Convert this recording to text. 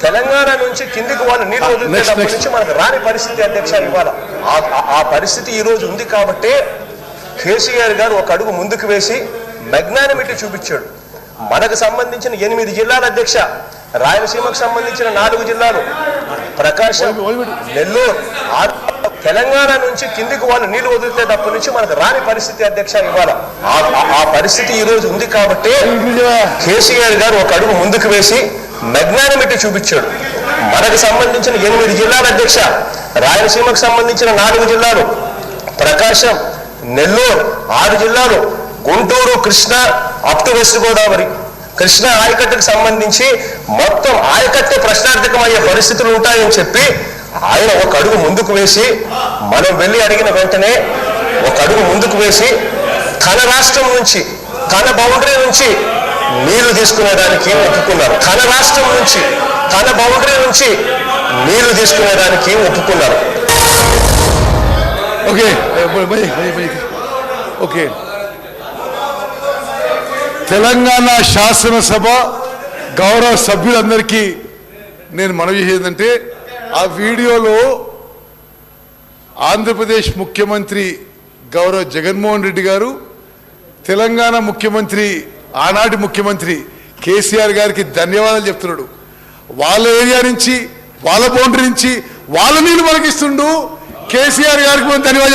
తెలంగాణ నుంచి కిందికి వాళ్ళు నీళ్లు వదిలినప్పటి నుంచి మనకు రాని పరిస్థితి అధ్యక్ష ఇవాళ ఆ పరిస్థితి ఈ రోజు ఉంది కాబట్టి కేసీఆర్ గారు ఒక అడుగు ముందుకు వేసి మెగ్నానిమిటీ చూపించాడు. మనకు సంబంధించిన 8 జిల్లాల అధ్యక్ష, రాయలసీమకు సంబంధించిన 4 జిల్లాలు, ప్రకాశం, నెల్లూరు, తెలంగాణ నుంచి కిందికి వాళ్ళు నీళ్లు వదిలితేటప్పటి నుంచి మనకు రాని పరిస్థితి అధ్యక్ష ఇవాళ ఆ పరిస్థితి ఈ రోజు ఉంది కాబట్టి కేసీఆర్ గారు ఒక అడుగు ముందుకు వేసి మెగ్నానిమిటీ చూపించాడు. మనకు సంబంధించిన 8 జిల్లాల అధ్యక్ష, రాయలసీమకు సంబంధించిన 4 జిల్లాలు, ప్రకాశం, నెల్లూరు 6 జిల్లాలు, Guntur, Krishna up to West Godavari, Krishna ఆయకట్టుకు సంబంధించి మొత్తం ఆయకట్టు ప్రశ్నార్థకమయ్యే పరిస్థితులు ఉంటాయని చెప్పి ఆయన ఒక అడుగు ముందుకు వేసి, మనం వెళ్ళి అడిగిన వెంటనే ఒక అడుగు ముందుకు వేసి తన రాష్ట్రం నుంచి, తన బౌండరీ నుంచి నీళ్లు తీసుకునేదానికి ఒప్పుకున్నారు. తన రాష్ట్రం నుంచి, తన బౌండరీ నుంచి నీళ్లు తీసుకునేదానికి ఒప్పుకున్నారు. ఓకే, తెలంగాణ శాసనసభ గౌరవ సభ్యులందరికీ నేను మనవి చేసేదంటే, ఆ వీడియోలో ఆంధ్రప్రదేశ్ ముఖ్యమంత్రి గౌరవ జగన్మోహన్ రెడ్డి గారు తెలంగాణ ముఖ్యమంత్రి, ఆనాటి ముఖ్యమంత్రి కేసీఆర్ గారికి ధన్యవాదాలు చెప్తున్నాడు. వాళ్ళ ఏరియా నుంచి, వాళ్ళ బౌండరీ నుంచి వాళ్ళ నీళ్ళు మనకిస్తుండు. కేసీఆర్ గారికి మనం ధన్యవాదాలు